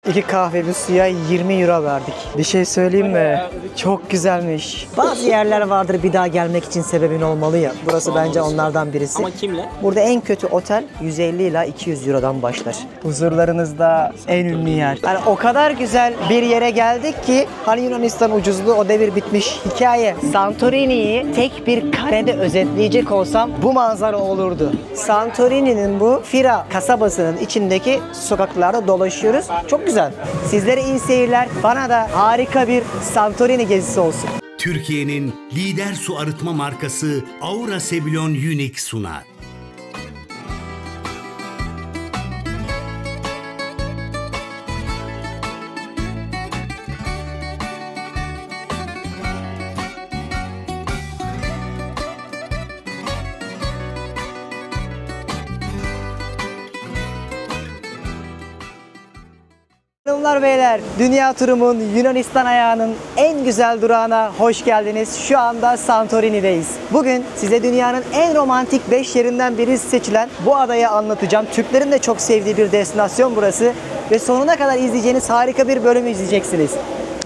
2 kahve bir suya 20 euro verdik. Bir şey söyleyeyim mi? Çok güzelmiş. Bazı yerler vardır bir daha gelmek için sebebin olmalı ya. Burası bence onlardan birisi. Ama kimle? Burada en kötü otel 150 ila 200 eurodan başlar. Huzurlarınızda en ünlü yer. Yani o kadar güzel bir yere geldik ki hani Yunanistan ucuzluğu o devir bitmiş. Hikaye. Santorini'yi tek bir karede özetleyecek olsam bu manzara olurdu. Santorini'nin bu Fira kasabasının içindeki sokaklarda dolaşıyoruz. Çok güzel. Sizlere iyi seyirler. Bana da harika bir Santorini gezisi olsun. Türkiye'nin lider su arıtma markası Aura Sebilon Unique sunar. Hanımlar beyler, dünya turumun Yunanistan ayağının en güzel durağına hoş geldiniz. Şu anda Santorini'deyiz. Bugün size dünyanın en romantik 5 yerinden biri seçilen bu adayı anlatacağım. Türklerin de çok sevdiği bir destinasyon burası ve sonuna kadar izleyeceğiniz harika bir bölümü izleyeceksiniz.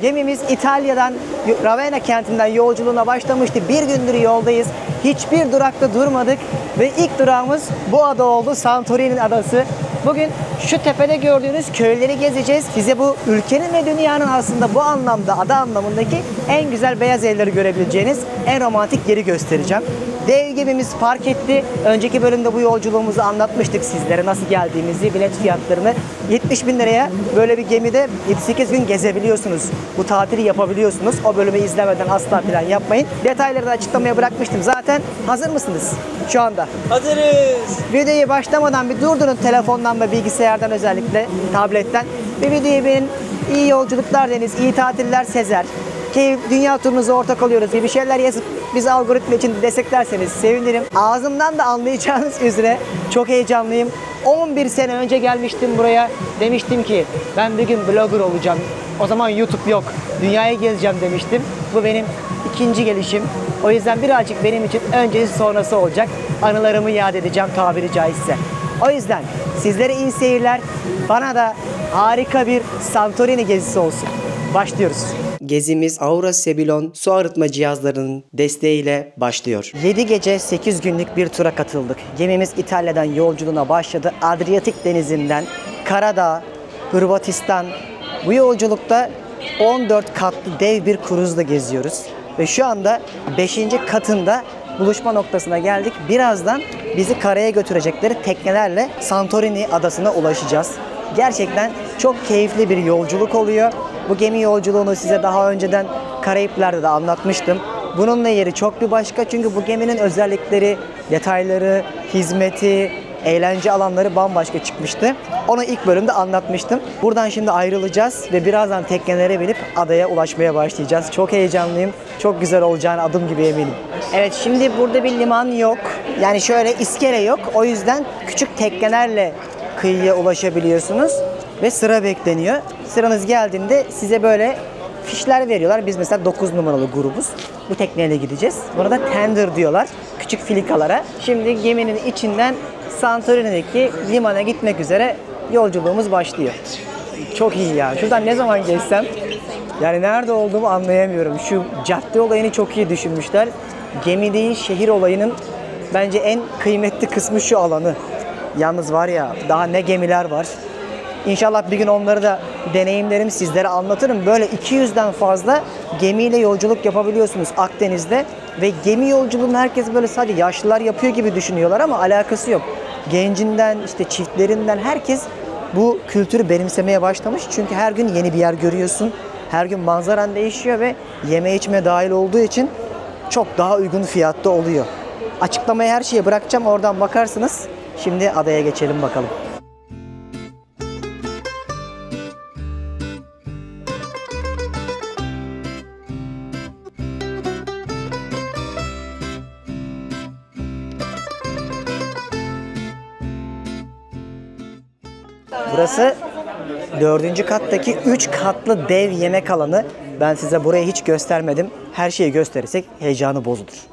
Gemimiz İtalya'dan, Ravenna kentinden yolculuğuna başlamıştı. Bir gündür yoldayız. Hiçbir durakta durmadık ve ilk durağımız bu ada oldu, Santorini adası. Bugün şu tepede gördüğünüz köyleri gezeceğiz. Size bu ülkenin ve dünyanın aslında bu anlamda, ada anlamındaki en güzel beyaz evleri görebileceğiniz en romantik yeri göstereceğim. Dev gemimiz park etti. Önceki bölümde bu yolculuğumuzu anlatmıştık sizlere, nasıl geldiğimizi, bilet fiyatlarını. 70 bin liraya böyle bir gemide 7-8 gün gezebiliyorsunuz. Bu tatili yapabiliyorsunuz. O bölümü izlemeden asla plan yapmayın. Detayları da açıklamaya bırakmıştım zaten. Hazır mısınız şu anda? Hazırız. Videoyu başlamadan bir durdurun, telefondan ve bilgisayardan, özellikle tabletten. Bir videoyu beğenin. İyi yolculuklar Deniz, iyi tatiller Sezer. Ki dünya turunuza ortak oluyoruz gibi şeyler yazıp bizi algoritma için desteklerseniz sevinirim. Ağzımdan da anlayacağınız üzere çok heyecanlıyım. 11 sene önce gelmiştim buraya. Demiştim ki ben bir gün blogger olacağım. O zaman YouTube yok. Dünyayı gezeceğim demiştim. Bu benim ikinci gelişim. O yüzden birazcık benim için öncesi sonrası olacak. Anılarımı yad edeceğim tabiri caizse. O yüzden sizlere iyi seyirler. Bana da harika bir Santorini gezisi olsun. Başlıyoruz. Gezimiz Aura Sebilon su arıtma cihazlarının desteğiyle başlıyor. 7 gece 8 günlük bir tura katıldık. Gemimiz İtalya'dan yolculuğuna başladı. Adriyatik denizinden Karadağ, Hırvatistan. Bu yolculukta 14 katlı dev bir kruzla geziyoruz. Ve şu anda 5. katında buluşma noktasına geldik. Birazdan bizi karaya götürecekleri teknelerle Santorini adasına ulaşacağız. Gerçekten çok keyifli bir yolculuk oluyor. Bu gemi yolculuğunu size daha önceden Karayipler'de de anlatmıştım. Bununla yeri çok bir başka, çünkü bu geminin özellikleri, detayları, hizmeti, eğlence alanları bambaşka çıkmıştı. Onu ilk bölümde anlatmıştım. Buradan şimdi ayrılacağız ve birazdan teknelere binip adaya ulaşmaya başlayacağız. Çok heyecanlıyım. Çok güzel olacağına adım gibi eminim. Evet, şimdi burada bir liman yok. Yani şöyle iskele yok. O yüzden küçük teknelerle kıyıya ulaşabiliyorsunuz ve sıra bekleniyor. Sıranız geldiğinde size böyle fişler veriyorlar. Biz mesela 9 numaralı grubuz. Bu tekneyle gideceğiz. Buna da tender diyorlar. Küçük filikalara. Şimdi geminin içinden Santorini'deki limana gitmek üzere yolculuğumuz başlıyor. Çok iyi ya. Şuradan ne zaman geçsem, yani nerede olduğumu anlayamıyorum. Şu cadde olayını çok iyi düşünmüşler. Gemi değil, şehir olayının bence en kıymetli kısmı şu alanı. Yalnız var ya, daha ne gemiler var. İnşallah bir gün onları da deneyimlerimi sizlere anlatırım. Böyle 200'den fazla gemiyle yolculuk yapabiliyorsunuz Akdeniz'de. Ve gemi yolculuğunu herkes böyle sadece yaşlılar yapıyor gibi düşünüyorlar ama alakası yok. Gencinden, işte çiftlerinden herkes bu kültürü benimsemeye başlamış. Çünkü her gün yeni bir yer görüyorsun. Her gün manzaran değişiyor ve yeme içme dahil olduğu için çok daha uygun fiyatta oluyor. Açıklamaya her şeyi bırakacağım, oradan bakarsınız. Şimdi adaya geçelim bakalım. Burası 4. kattaki 3 katlı dev yemek alanı. Ben size burayı hiç göstermedim. Her şeyi gösterirsek heyecanı bozulur.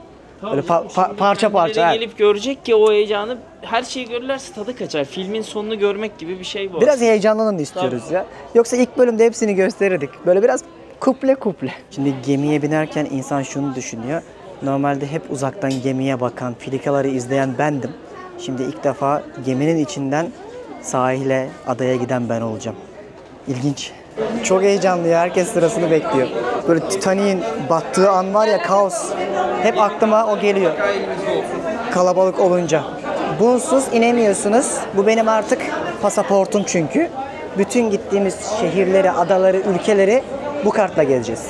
Böyle Tabii canım, şimdi parça kendileri parça. Evet. gelip görecek ki o heyecanı, her şeyi görürlerse tadı kaçar. Filmin sonunu görmek gibi bir şey bu. Biraz heyecanlanın istiyoruz Tabii. ya. Yoksa ilk bölümde hepsini gösterirdik. Böyle biraz kuple kuple. Şimdi gemiye binerken insan şunu düşünüyor. Normalde hep uzaktan gemiye bakan, filikaları izleyen bendim. Şimdi ilk defa geminin içinden sahile, adaya giden ben olacağım. İlginç. Çok heyecanlı ya. Herkes sırasını bekliyor. Böyle Titanic'in battığı an var ya, kaos. Hep aklıma o geliyor. Kalabalık olunca. Bunsuz inemiyorsunuz. Bu benim artık pasaportum çünkü. Bütün gittiğimiz şehirleri, adaları, ülkeleri bu kartla gezeceğiz.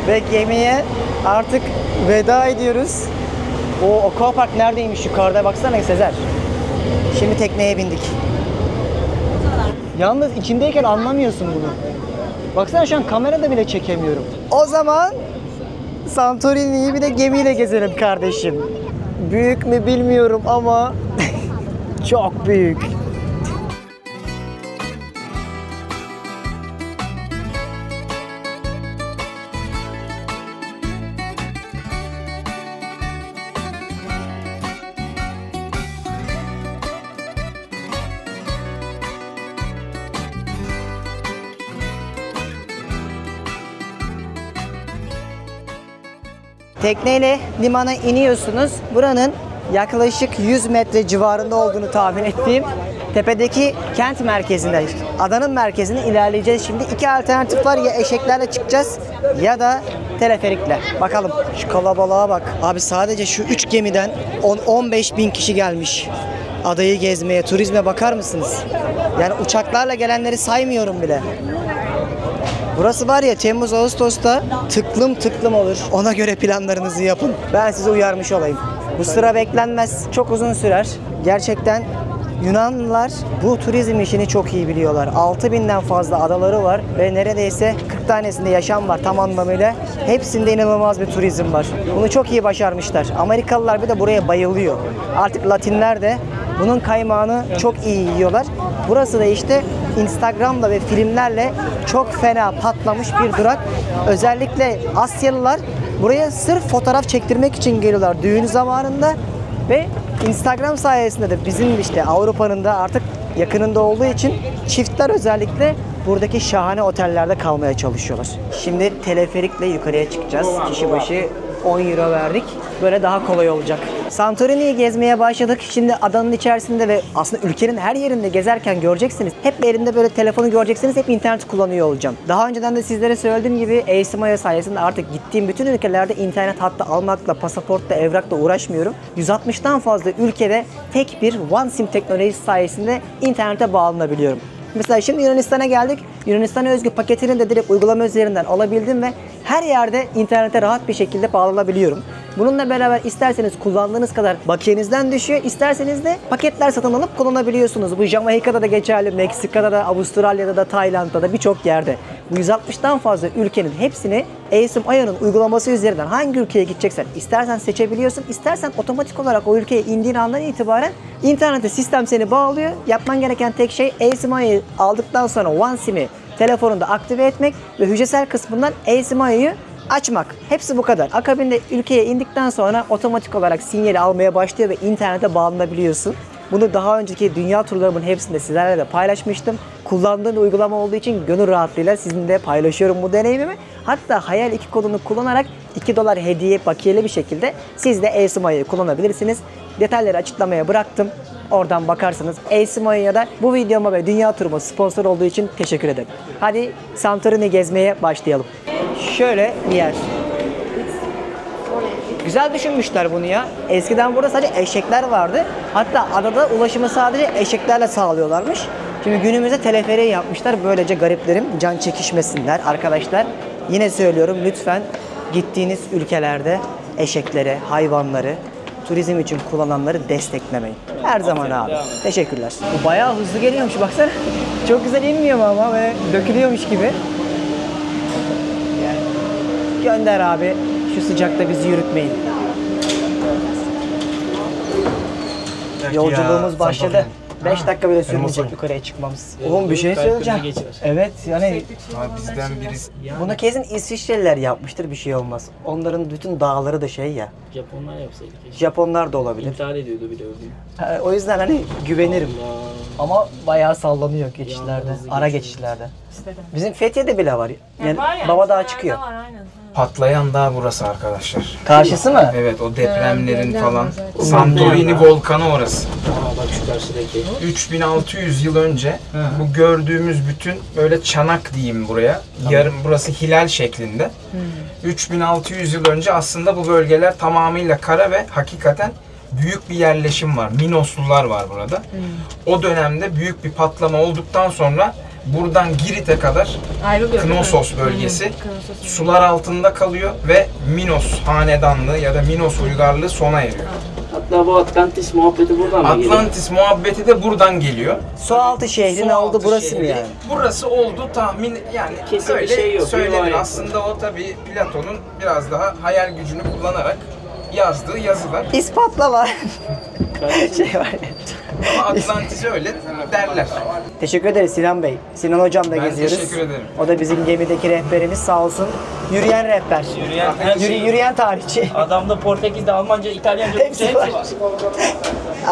Ve gemiye artık veda ediyoruz. O aquapark neredeymiş, yukarıda baksana Sezer. Şimdi tekneye bindik. Yalnız içindeyken anlamıyorsun bunu. Baksana şu an kamerada bile çekemiyorum. O zaman Santorini'yi bir de gemiyle gezelim kardeşim. Büyük mü bilmiyorum ama çok büyük. Tekneyle limana iniyorsunuz. Buranın yaklaşık 100 metre civarında olduğunu tahmin ettiğim tepedeki kent merkezinde, adanın merkezine ilerleyeceğiz şimdi. İki alternatif var, ya eşeklerle çıkacağız ya da teleferikle. Bakalım şu kalabalığa bak. Abi sadece şu 3 gemiden 10-15 bin kişi gelmiş. Adayı gezmeye, turizme bakar mısınız? Yani uçaklarla gelenleri saymıyorum bile. Burası var ya, Temmuz-Ağustos'ta tıklım tıklım olur. Ona göre planlarınızı yapın. Ben size uyarmış olayım. Bu sıra beklenmez. Çok uzun sürer. Gerçekten Yunanlılar bu turizm işini çok iyi biliyorlar. 6000'den fazla adaları var ve neredeyse 40 tanesinde yaşam var tam anlamıyla. Hepsinde inanılmaz bir turizm var. Bunu çok iyi başarmışlar. Amerikalılar bir de buraya bayılıyor. Artık Latinler de bunun kaymağını çok iyi yiyorlar. Burası da işte Instagram'la ve filmlerle çok fena patlamış bir durak. Özellikle Asyalılar buraya sırf fotoğraf çektirmek için geliyorlar düğün zamanında ve Instagram sayesinde de bizim işte Avrupa'nın da artık yakınında olduğu için çiftler özellikle buradaki şahane otellerde kalmaya çalışıyorlar. Şimdi teleferikle yukarıya çıkacağız. Kişi başı 10 euro verdik. Böyle daha kolay olacak. Santorini'yi gezmeye başladık. Şimdi adanın içerisinde ve aslında ülkenin her yerinde gezerken göreceksiniz. Hep elinde böyle telefonu göreceksiniz. Hep internet kullanıyor olacağım. Daha önceden de sizlere söylediğim gibi ASMR sayesinde artık gittiğim bütün ülkelerde internet hattı almakla, pasaportla, evrakla uğraşmıyorum. 160'tan fazla ülkede tek bir One SIM teknolojisi sayesinde internete bağlanabiliyorum. Mesela şimdi Yunanistan'a geldik. Yunanistan'a özgü paketini de direkt uygulama üzerinden alabildim ve her yerde internete rahat bir şekilde bağlanabiliyorum. Bununla beraber isterseniz kullandığınız kadar bakiyenizden düşüyor, isterseniz de paketler satın alıp kullanabiliyorsunuz. Bu Jamaika'da da geçerli, Meksika'da da, Avustralya'da da, Tayland'da da birçok yerde. Bu 160'tan fazla ülkenin hepsini ASMR'ın uygulaması üzerinden hangi ülkeye gideceksen istersen seçebiliyorsun, istersen otomatik olarak o ülkeye indiğin andan itibaren internete sistem seni bağlıyor. Yapman gereken tek şey ASMR'ı aldıktan sonra One SIM'i telefonunda aktive etmek ve hücresel kısmından ASMR'ı açmak. Hepsi bu kadar. Akabinde ülkeye indikten sonra otomatik olarak sinyali almaya başlıyor ve internete bağlanabiliyorsun. Bunu daha önceki dünya turlarımın hepsinde sizlerle de paylaşmıştım. Kullandığım bir uygulama olduğu için gönül rahatlığıyla sizinle paylaşıyorum bu deneyimimi. Hatta Hayal 2 kodunu kullanarak $2 hediye bakiyeli bir şekilde siz de ASMR'ı kullanabilirsiniz. Detayları açıklamaya bıraktım. Oradan bakarsanız ASMR'ya da bu videoma ve dünya turuma sponsor olduğu için teşekkür ederim. Hadi Santorini gezmeye başlayalım. Şöyle bir yer. Güzel düşünmüşler bunu ya. Eskiden burada sadece eşekler vardı. Hatta adada ulaşımı sadece eşeklerle sağlıyorlarmış. Şimdi günümüzde teleferiği yapmışlar. Böylece gariplerim can çekişmesinler arkadaşlar. Yine söylüyorum, lütfen gittiğiniz ülkelerde eşekleri, hayvanları, turizm için kullananları desteklemeyin. Her zaman abi. Teşekkürler. Bu bayağı hızlı geliyormuş baksana. Çok güzel inmiyor mu ama böyle dökülüyormuş gibi. Gönder abi. Şu sıcakta bizi yürütmeyin. Yolculuğumuz başladı. 5 dakika bile sürmeyecek yukarıya çıkmamız. Oğlum bir şey söyleyeceğim. Evet yani Bizden birisi. bunu kesin İsviçreliler yapmıştır, bir şey olmaz. Onların bütün dağları da şey ya. Japonlar yapsaydı keşke. Japonlar da olabilir. İntihar ediyordu bile öyle. O yüzden hani güvenirim. Ama bayağı sallanıyor geçişlerde, ara geçişlerde. Bizim Fethiye'de bile var. Yani Baba Dağı çıkıyor. Patlayan dağ burası arkadaşlar. Karşısı mı? Evet, o depremlerin falan. Santorini volkanı orası. Aa bak şu karşıdaki. 3600 yıl önce bu gördüğümüz bütün böyle çanak diyeyim buraya. Yarım burası hilal şeklinde. 3600 yıl önce aslında bu bölgeler tamamıyla kara ve hakikaten büyük bir yerleşim var. Minoslular var burada. O dönemde büyük bir patlama olduktan sonra buradan Girit'e kadar Knossos bölgesi sular altında kalıyor ve Minos hanedanlığı ya da Minos uygarlığı sona eriyor. Hatta bu Atlantis muhabbeti buradan mı geliyor? Atlantis muhabbeti de buradan geliyor. Sualtı şehrin Sualtı oldu burası mı şehri. yani? Burası oldu tahmin, yani Kesin bir öyle şey yok, söylenir. rivayet. Aslında o tabii Platon'un biraz daha hayal gücünü kullanarak yazdığı yazılar. İspatla var. Şey var. Ama Atlantis öyle derler. Teşekkür ederiz Sinan Bey. Sinan Hocam da Ben geziyoruz. teşekkür ederim. O da bizim gemideki rehberimiz sağ olsun. Yürüyen rehber. Yürüyen her şey. Yürüyen tarihçi. Adamda Portekiz'de, Almanca, İtalyanca, Hepsi hepsi var. var.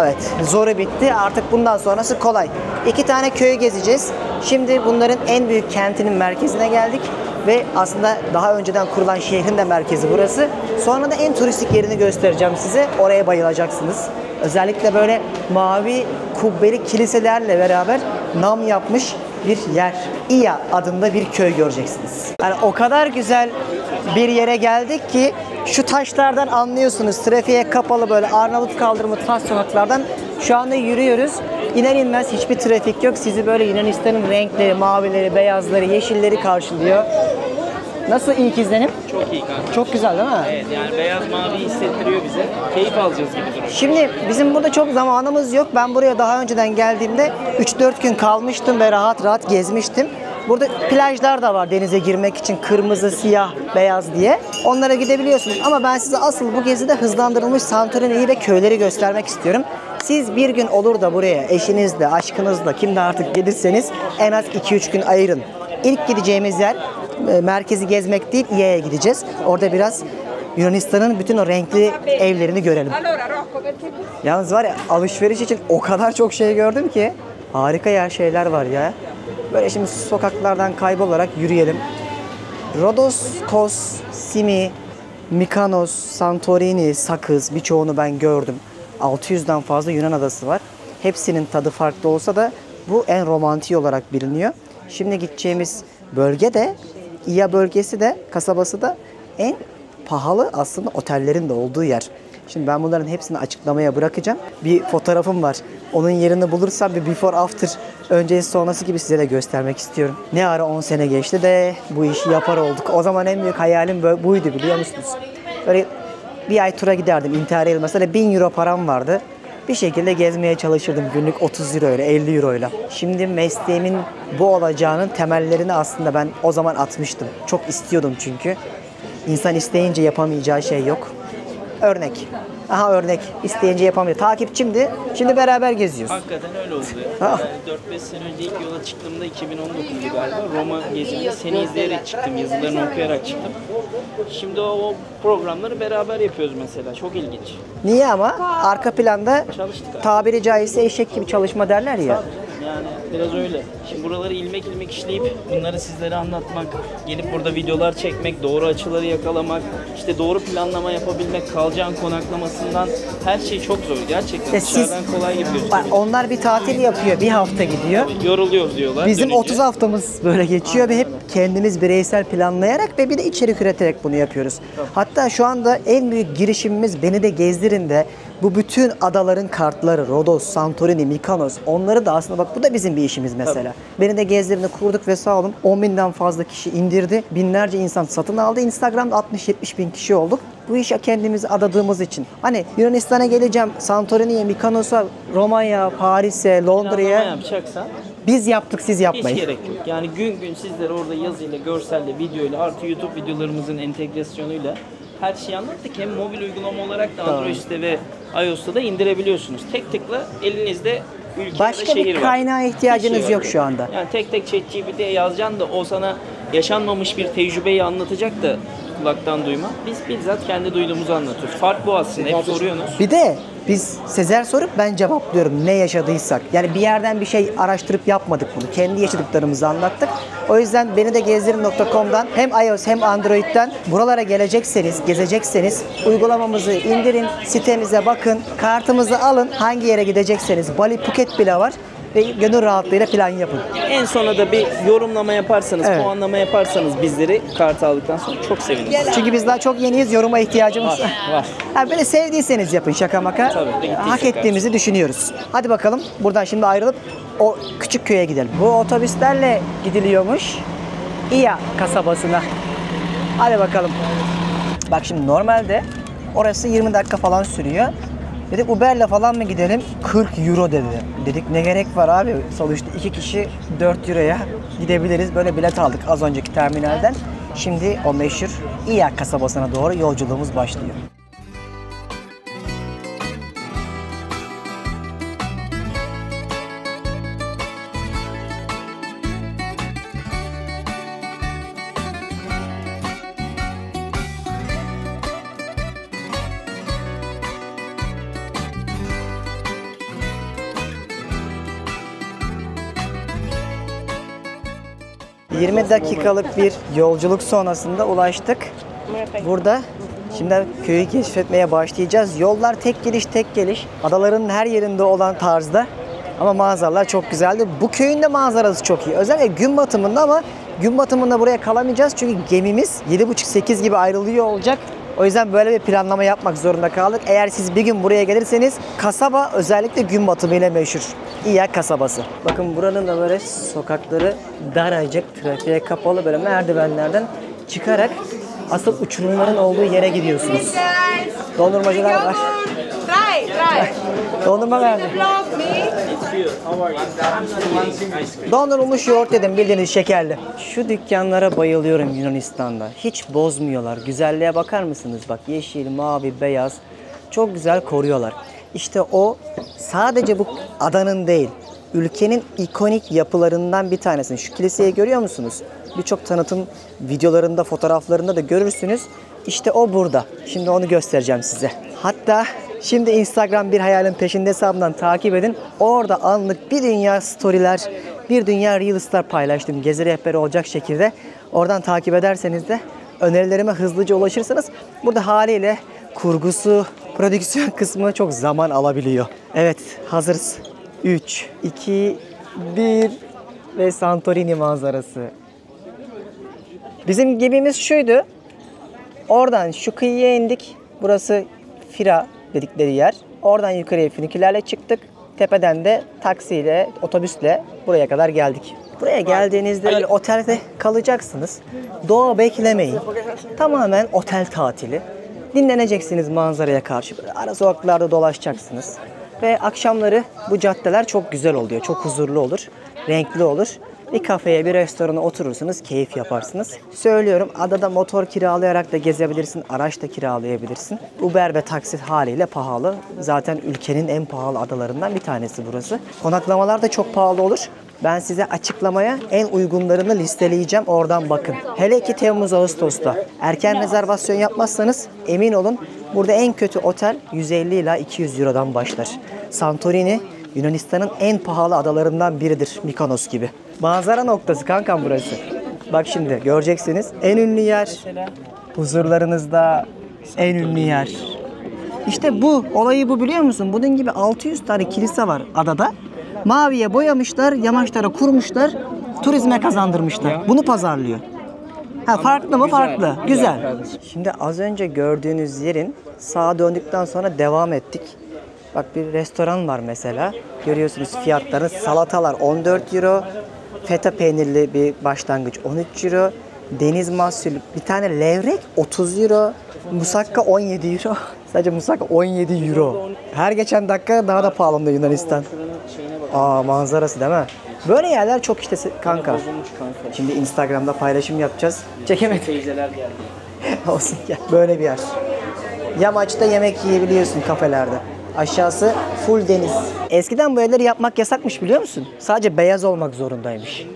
Evet, zoru bitti. Artık bundan sonrası kolay. 2 tane köyü gezeceğiz. Şimdi bunların en büyük kentinin merkezine geldik. Ve aslında daha önceden kurulan şehrin de merkezi burası. Sonra da en turistik yerini göstereceğim size. Oraya bayılacaksınız. Özellikle böyle mavi kubbeli kiliselerle beraber nam yapmış bir yer. İya adında bir köy göreceksiniz. Yani o kadar güzel bir yere geldik ki şu taşlardan anlıyorsunuz. Trafiğe kapalı böyle Arnavut kaldırımı taş sokaklardan şu anda yürüyoruz. İner inmez hiçbir trafik yok. Sizi böyle Yunanistan'ın renkleri, mavileri, beyazları, yeşilleri karşılıyor. Nasıl ilk izlenim? Çok iyi kanka. Çok güzel değil mi? Evet yani beyaz mavi hissettiriyor bize. Keyif alacağız gibi duruyor. Şimdi bizim burada çok zamanımız yok. Ben buraya daha önceden geldiğimde 3-4 gün kalmıştım ve rahat rahat gezmiştim. Burada plajlar da var denize girmek için, kırmızı, siyah, beyaz diye. Onlara gidebiliyorsunuz. Ama ben size asıl bu gezide hızlandırılmış Santorini'yi ve köyleri göstermek istiyorum. Siz bir gün olur da buraya eşinizle, aşkınızla, kimle artık gelirseniz en az 2-3 gün ayırın. İlk gideceğimiz yer merkezi gezmek değil, İya'ya gideceğiz. Orada biraz Yunanistan'ın bütün o renkli evlerini görelim. Yalnız var ya, alışveriş için o kadar çok şey gördüm ki harika yer şeyler var ya. Böyle şimdi sokaklardan kaybolarak yürüyelim. Rodos, Kos, Simi, Mikonos, Santorini, Sakız birçoğunu ben gördüm. 600'den fazla Yunan adası var. Hepsinin tadı farklı olsa da bu en romantik olarak biliniyor. Şimdi gideceğimiz bölge de, İya bölgesi de, kasabası da en pahalı aslında otellerin de olduğu yer. Şimdi ben bunların hepsini açıklamaya bırakacağım. Bir fotoğrafım var. Onun yerini bulursam bir before after, öncesi sonrası gibi size de göstermek istiyorum. Ne ara 10 sene geçti de bu işi yapar olduk. O zaman en büyük hayalim buydu, biliyor musunuz? Böyle bir ay tura giderdim intihar edilmez. Mesela 1000 euro param vardı. Bir şekilde gezmeye çalışırdım günlük 30 euro ile 50 euro ile. Şimdi mesleğimin bu olacağının temellerini aslında ben o zaman atmıştım. Çok istiyordum çünkü. İnsan isteyince yapamayacağı şey yok. Örnek. Aha örnek. İsteyince yapamıyor. Takipçimdi. Şimdi beraber geziyoruz. Hakikaten öyle oldu ya. Yani 4-5 sene önce ilk yola çıktığımda 2019'du galiba. Roma gezimde seni izleyerek çıktım. Yazılarını okuyarak çıktım. Şimdi o programları beraber yapıyoruz mesela. Çok ilginç. Niye ama? Arka planda Çalıştık abi. tabiri caizse eşek gibi çalışma derler ya. Yani biraz öyle. Şimdi buraları ilmek ilmek işleyip bunları sizlere anlatmak, gelip burada videolar çekmek, doğru açıları yakalamak, işte doğru planlama yapabilmek, kalacağın konaklamasından her şey çok zor. Gerçekten Siz- dışarıdan kolay gibi gözüküyor. Onlar bir tatil yapıyor. Bir hafta gidiyor. Yoruluyoruz diyorlar. Bizim dönünce. 30 haftamız böyle geçiyor ve hep kendimiz bireysel planlayarak ve bir de içerik üreterek bunu yapıyoruz. Hatta şu anda en büyük girişimimiz Beni de Gezdirin de bu bütün adaların kartları, Rodos, Santorini, Mikonos, onları da aslında bak bu da bizim bir işimiz mesela. Beni de Gezdirin'i kurduk ve sağ olun 10.000'den fazla kişi indirdi. Binlerce insan satın aldı. Instagram'da 60-70 bin kişi olduk. Bu işe kendimizi adadığımız için. Hani Yunanistan'a geleceğim, Santorini'ye, Mikonos'a, Roma'ya, Paris'e, Planlama Londra'ya. yapacaksan Biz yaptık, siz Hiç yapmayın. gerek yok. Yani gün gün sizlere orada yazıyla, görselle, videoyla artı YouTube videolarımızın entegrasyonuyla her şeyi anlattık. Hem mobil uygulama olarak da Android'de ve iOS'ta da indirebiliyorsunuz. Tek tıkla elinizde ülke Başka ya da şehir bir var. kaynağa ihtiyacınız Hiç şey yok şu anda. Yani tek tek ChatGPT'ye yazacaksın da o sana yaşanmamış bir tecrübeyi anlatacak da kulaktan duyma. Biz bizzat kendi duyduğumuzu anlatıyoruz. Fark bu aslında. Hep soruyorsunuz. Bir de biz Sezer sorup ben cevaplıyorum ne yaşadıysak. Yani bir yerden bir şey araştırıp yapmadık bunu. Kendi yaşadıklarımızı anlattık. O yüzden beni de gezdirin.com'dan hem iOS hem Android'den buralara gelecekseniz, gezecekseniz uygulamamızı indirin, sitemize bakın, kartımızı alın. Hangi yere gidecekseniz, Bali, Phuket bile var. Ve gönül rahatlığıyla plan yapın. En sona da bir yorumlama yaparsanız, Evet. puanlama yaparsanız bizleri kartı aldıktan sonra çok seviniriz. Çünkü biz daha çok yeniyiz, yoruma ihtiyacımız var. Var. Yani böyle sevdiyseniz yapın şaka maka. Tabii, gittiysek Hak ettiğimizi düşünüyoruz. Hadi bakalım buradan şimdi ayrılıp o küçük köye gidelim. Bu otobüslerle gidiliyormuş İya kasabasına. Hadi bakalım. Bak şimdi normalde orası 20 dakika falan sürüyor. Dedik Uber'le falan mı gidelim? 40 euro dedi. Dedik ne gerek var abi? Sonuçta 2 kişi 4 euroya gidebiliriz. Böyle bilet aldık az önceki terminalden. Şimdi o meşhur İya kasabasına doğru yolculuğumuz başlıyor. ...20 dakikalık bir yolculuk sonrasında ulaştık. Burada şimdi köyü keşfetmeye başlayacağız. Yollar tek gidiş tek geliş. Adaların her yerinde olan tarzda. Ama manzaralar çok güzeldi. Bu köyün de manzarası çok iyi. Özellikle gün batımında ama gün batımında buraya kalamayacağız. Çünkü gemimiz 7.30-8 gibi ayrılıyor olacak. O yüzden böyle bir planlama yapmak zorunda kaldık. Eğer siz bir gün buraya gelirseniz kasaba özellikle gün batımıyla meşhur. İya kasabası. Bakın buranın da böyle sokakları daracık, trafiğe kapalı böyle merdivenlerden çıkarak asıl uçurumların olduğu yere gidiyorsunuz. Dondurmacılar var. Try. Dondurma verdi. Vlog me. Dondurulmuş yoğurt dedim bildiğiniz şekerli. Şu dükkanlara bayılıyorum Yunanistan'da. Hiç bozmuyorlar. Güzelliğe bakar mısınız? Bak yeşil, mavi, beyaz. Çok güzel koruyorlar. İşte o sadece bu adanın değil, ülkenin ikonik yapılarından bir tanesi. Şu kiliseyi görüyor musunuz? Birçok tanıtım videolarında, fotoğraflarında da görürsünüz. İşte o burada. Şimdi onu göstereceğim size. Hatta şimdi Instagram Bir Hayalin Peşinde hesabından takip edin. Orada anlık bir dünya storyler, bir dünya reels'lar paylaştım. Gezi rehberi olacak şekilde. Oradan takip ederseniz de önerilerime hızlıca ulaşırsanız burada haliyle kurgusu, prodüksiyon kısmı çok zaman alabiliyor. Evet, hazırız. 3, 2, 1 ve Santorini manzarası. Bizim gemimiz şuydu. Oradan şu kıyıya indik. Burası Fira dedikleri yer. Oradan yukarıya fünikülerle çıktık. Tepeden de taksiyle, otobüsle buraya kadar geldik. Buraya geldiğinizde böyle otelde kalacaksınız. Doğa beklemeyin. Tamamen otel tatili. Dinleneceksiniz manzaraya karşı. Böyle ara sokaklarda dolaşacaksınız. Ve akşamları bu caddeler çok güzel oluyor. Çok huzurlu olur. Renkli olur. Bir kafeye, bir restorana oturursunuz, keyif yaparsınız. Söylüyorum, adada motor kiralayarak da gezebilirsin, araç da kiralayabilirsin. Uber ve taksi haliyle pahalı. Zaten ülkenin en pahalı adalarından bir tanesi burası. Konaklamalar da çok pahalı olur. Ben size açıklamaya en uygunlarını listeleyeceğim, oradan bakın. Hele ki Temmuz-Ağustos'ta erken rezervasyon yapmazsanız emin olun burada en kötü otel 150 ila 200 Euro'dan başlar. Santorini Yunanistan'ın en pahalı adalarından biridir, Mikonos gibi. Manzara noktası kankam burası. Bak şimdi göreceksiniz. En ünlü yer huzurlarınızda en ünlü yer. İşte bu olayı bu biliyor musun? Bunun gibi 600 tane kilise var adada. Maviye boyamışlar, yamaçlara kurmuşlar, turizme kazandırmışlar. Bunu pazarlıyor. Ha farklı mı? Farklı. Güzel. Şimdi az önce gördüğünüz yerin sağa döndükten sonra devam ettik. Bak bir restoran var mesela. Görüyorsunuz fiyatları. Salatalar 14 euro. Feta peynirli bir başlangıç 13 euro. Deniz mahsulü bir tane levrek 30 euro. Musakka 17 euro. Sadece musakka 17 euro. Her geçen dakika daha da pahalanıyor Yunanistan. Aa manzarası değil mi? Böyle yerler çok işte kanka. Bozulmuş kanka. Şimdi Instagram'da paylaşım yapacağız. Çekemedim. Teyzeler geldi. Olsun gel. Böyle bir yer. Yamaçta yemek yiyebiliyorsun kafelerde. Aşağısı full deniz. Eskiden bu evleri yapmak yasakmış biliyor musun? Sadece beyaz olmak zorundaymış.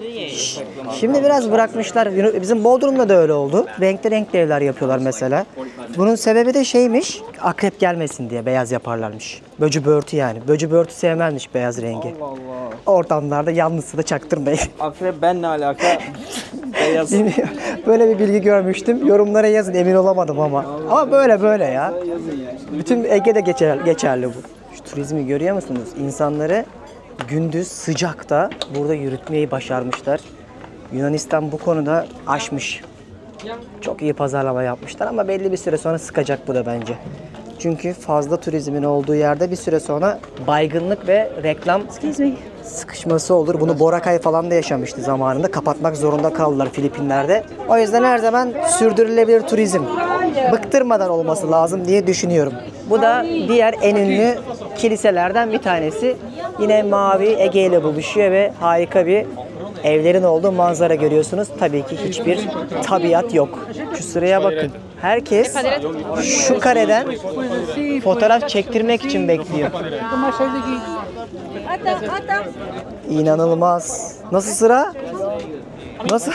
Şimdi biraz bırakmışlar. Bizim Bodrum'da da öyle oldu. Renkli renkli evler yapıyorlar mesela. Bunun sebebi de şeymiş. Akrep gelmesin diye beyaz yaparlarmış. Böcü börtü yani. Böcü börtü sevmezmiş beyaz rengi. Allah Allah. Ortamlarda yalnızsa da çaktırmayın. Akrep benle alaka. Beyaz. Bilmiyorum. Böyle bir bilgi görmüştüm. Yorumlara yazın, emin olamadım ama. Ama böyle ya. Bütün Ege'de geçerli bu. Şu turizmi görüyor musunuz? İnsanları gündüz sıcakta burada yürütmeyi başarmışlar. Yunanistan bu konuda aşmış. Çok iyi pazarlama yapmışlar ama belli bir süre sonra sıkacak bu da bence. Çünkü fazla turizmin olduğu yerde bir süre sonra baygınlık ve reklam sıkışması olur. Bunu Boracay falan da yaşamıştı zamanında. Kapatmak zorunda kaldılar Filipinler'de. O yüzden her zaman sürdürülebilir turizm bıktırmadan olması lazım diye düşünüyorum. Bu da diğer en ünlü kiliselerden bir tanesi. Yine mavi Ege ile buluşuyor ve harika bir evlerin olduğu manzara görüyorsunuz. Tabii ki hiçbir tabiat yok. Şu sıraya bakın. Herkes şu kareden fotoğraf çektirmek için bekliyor. İnanılmaz. Nasıl sıra? Nasıl?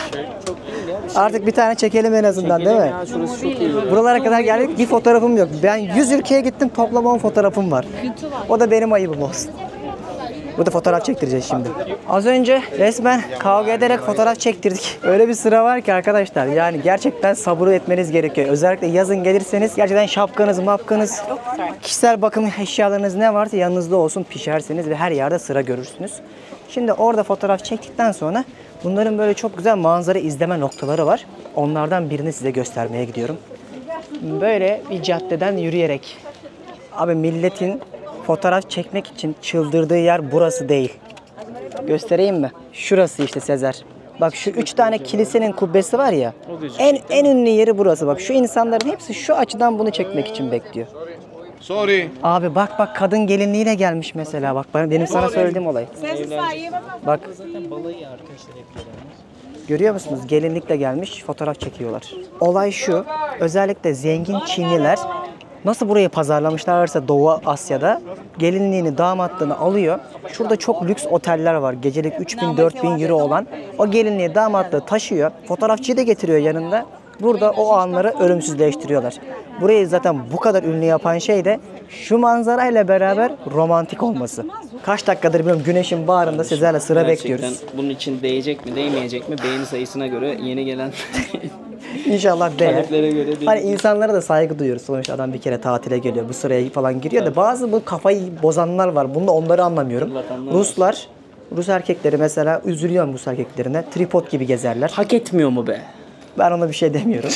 Artık bir tane çekelim en azından değil mi? Buralara kadar geldik, bir fotoğrafım yok. Ben 100 ülkeye gittim, toplam 10 fotoğrafım var. O da benim ayıbım olsun. Burada fotoğraf çektireceğiz şimdi. Az önce resmen kavga ederek fotoğraf çektirdik. Öyle bir sıra var ki arkadaşlar. Yani gerçekten sabır etmeniz gerekiyor. Özellikle yazın gelirseniz gerçekten şapkanız, mapkanız, kişisel bakım eşyalarınız ne varsa yanınızda olsun, pişersiniz ve her yerde sıra görürsünüz. Şimdi orada fotoğraf çektikten sonra bunların böyle çok güzel manzara izleme noktaları var. Onlardan birini size göstermeye gidiyorum. Böyle bir caddeden yürüyerek. Abi milletin fotoğraf çekmek için çıldırdığı yer burası değil. Göstereyim mi? Şurası işte Sezer. Bak şu 3 tane kilisenin kubbesi var ya. En ünlü yeri burası. Bak şu insanların hepsi şu açıdan bunu çekmek için bekliyor. Sorry. Abi bak kadın gelinliğiyle gelmiş mesela. Bak benim sana söylediğim olay. Bak. Görüyor musunuz? Gelinlikle gelmiş, fotoğraf çekiyorlar. Olay şu. Özellikle zengin Çinliler nasıl burayı pazarlamışlarsa Doğu Asya'da gelinliğini, damatlığını alıyor. Şurada çok lüks oteller var. Gecelik 3000-4000 euro olan. O gelinliği, damatlığı taşıyor. Fotoğrafçıyı da getiriyor yanında. Burada o anları ölümsüzleştiriyorlar. Burayı zaten bu kadar ünlü yapan şey de şu manzarayla beraber romantik olması. Kaç dakikadır bilmiyorum, güneşin bağrında sizlerle sıra Gerçekten bekliyoruz. bunun için değecek mi değmeyecek mi beğeni sayısına göre yeni gelen İnşallah değer. taleplere göre değil. Hani insanlara da saygı duyuyoruz. Sonuçta adam bir kere tatile geliyor. Bu sıraya falan giriyor da bazı bu kafayı bozanlar var. Bunu da onları anlamıyorum. Rus erkekleri mesela, üzülüyorum Rus erkeklerine. Tripod gibi gezerler. Hak etmiyor mu be? Ben ona bir şey demiyorum.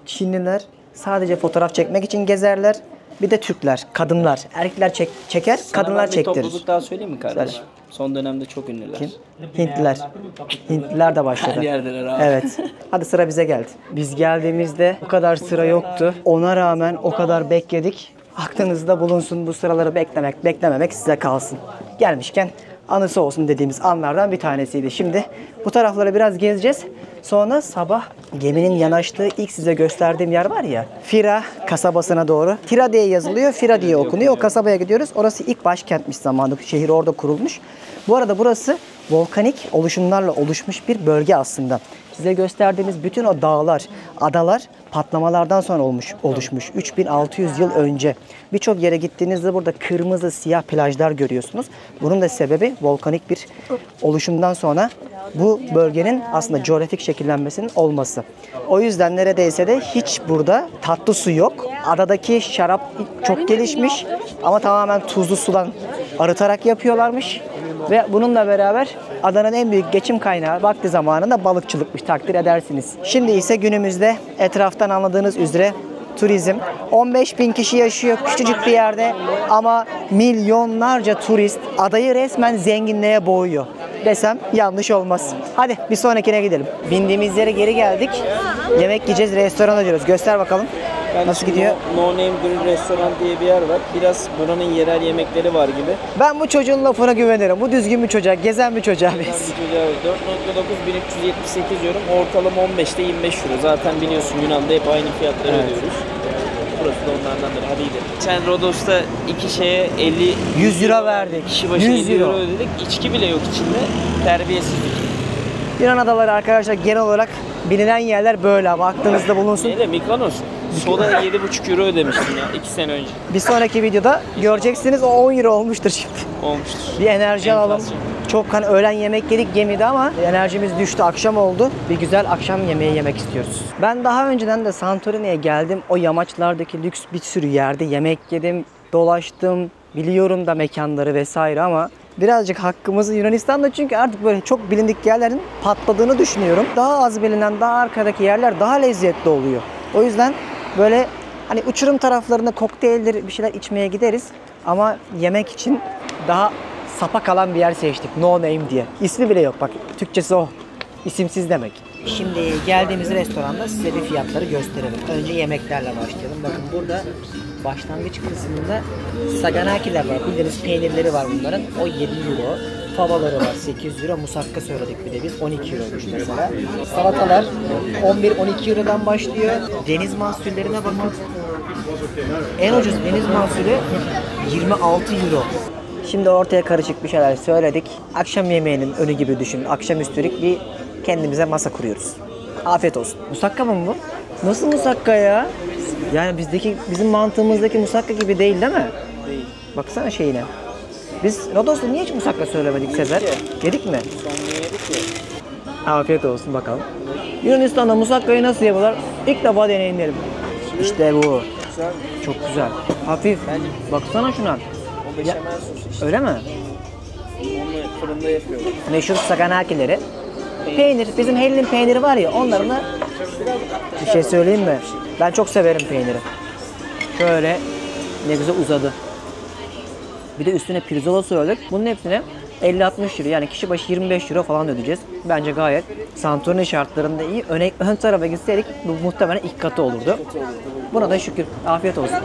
Çinliler sadece fotoğraf çekmek için gezerler. Bir de Türkler, kadınlar. Erkekler çeker, kadınlar Bir çektirir. topluluk daha söyleyeyim mi kardeşim? Son dönemde çok ünlüler. Kim? Hintliler. Hintliler de başladı. Her yerdeler abi. Evet. Hadi sıra bize geldi. Biz geldiğimizde bu kadar sıra yoktu. Ona rağmen o kadar bekledik. Aklınızda bulunsun, bu sıraları beklememek size kalsın. Gelmişken anısı olsun dediğimiz anlardan bir tanesiydi. Şimdi bu tarafları biraz gezeceğiz. Sonra sabah geminin yanaştığı ilk size gösterdiğim yer var ya, Fira kasabasına doğru. Fira diye yazılıyor, Fira diye okunuyor. O kasabaya gidiyoruz. Orası ilk başkentmiş zamanında. Şehir orada kurulmuş. Bu arada burası volkanik oluşumlarla oluşmuş bir bölge aslında. Size gösterdiğimiz bütün o dağlar, adalar patlamalardan sonra oluşmuş. 3600 yıl önce. Birçok yere gittiğinizde burada kırmızı, siyah plajlar görüyorsunuz. Bunun da sebebi volkanik bir oluşumdan sonra bu bölgenin aslında coğrafik şekillenmesinin olması. O yüzden neredeyse de hiç burada tatlı su yok. Adadaki şarap çok gelişmiş ama tamamen tuzlu sudan arıtarak yapıyorlarmış. Ve bununla beraber adanın en büyük geçim kaynağı vakti zamanında balıkçılıkmış, takdir edersiniz. Şimdi ise günümüzde etraftan anladığınız üzere turizm. 15.000 kişi yaşıyor küçücük bir yerde ama milyonlarca turist adayı resmen zenginliğe boğuyor desem yanlış olmaz. Hadi bir sonrakine gidelim. Bindiğimiz yere geri geldik. Yemek yiyeceğiz, restorana diyoruz. Göster bakalım. Nasıl gidiyor? No Name Grill Restoran diye bir yer var. Biraz buranın yerel yemekleri var gibi. Ben bu çocuğun lafına güvenirim. Bu düzgün bir çocuk, gezen bir çocuğa biz. Bir çocuğa 4.9 1378 diyorum. Ortalama 15'te 25 euro. Zaten biliyorsun Yunan'da hep aynı fiyatları ödüyoruz. Burası da onlardandır. Hadi gidelim. Sen Rodos'ta iki şeye 100 euro verdik. Kişi başı 100 50 euro euro. ödedik. İçki bile yok içinde. Terbiyesizlik. Yunan adaları arkadaşlar genel olarak bilinen yerler böyle ama aklınızda bulunsun. Neyle? Mikonos. Soda 7,5 euro ödemiştim ya 2 sene önce. Bir sonraki videoda göreceksiniz o 10 euro olmuştur şimdi. Olmuştur. Bir enerji alalım. Enflasyon. Çok hani öğlen yemek yedik gemide ama enerjimiz düştü, akşam oldu. Bir güzel akşam yemeği yemek istiyoruz. Ben daha önceden de Santorini'ye geldim. O yamaçlardaki lüks bir sürü yerde yemek yedim, dolaştım. Biliyorum da mekanları vesaire ama birazcık hakkımızı Yunanistan'da çünkü artık böyle çok bilindik yerlerin patladığını düşünüyorum. Daha az bilinen, daha arkadaki yerler daha lezzetli oluyor. O yüzden böyle hani uçurum taraflarında kokteylleri bir şeyler içmeye gideriz ama yemek için daha sapa kalan bir yer seçtik. No Name diye. İsmi bile yok bak. Türkçesi o. İsimsiz demek. Şimdi geldiğimiz restoranda size bir fiyatları gösterelim. Önce yemeklerle başlayalım. Bakın burada başlangıç kısmında saganakiler var. Bildiğiniz peynirleri var bunların. O 7 euro. Favaları var 8 euro. Musakka söyledik bir de biz. 12 euroymuş mesela. Salatalar 11-12 eurodan başlıyor. Deniz mahsullerine bakın. En ucuz deniz mahsulü 26 euro. Şimdi ortaya karışık bir şeyler söyledik. Akşam yemeğinin önü gibi düşünün. Akşamüstülük bir kendimize masa kuruyoruz. Afiyet olsun. Musakka mı bu? Nasıl musakka ya? Yani bizim mantığımızdaki musakka gibi değil mi? Değil. Baksana şeyine. Biz Rodos'ta niye hiç musakka söylemedik Sezer? Yedik mi? Sonra yedik ya. Afiyet olsun bakalım. Yunanistan'da musakkayı nasıl yapıyorlar? İlk defa deneyimlerim. İşte bu. Güzel. Çok güzel. Hafif. Baksana şuna. O beşamel sos işte. Öyle mi? Onu fırında yapıyorlar. Meşhur saganakileri. Peynir, bizim Hellim peyniri var ya onların da bir şey söyleyeyim mi? Ben çok severim peyniri. Şöyle ne güzel uzadı. Bir de üstüne pirzola söyledik. Bunun hepsine 50-60 euro yani kişi başı 25 euro falan ödeyeceğiz. Bence gayet Santorini şartlarında iyi. Ön tarafa gitseydik bu muhtemelen ilk katı olurdu. Buna da şükür. Afiyet olsun.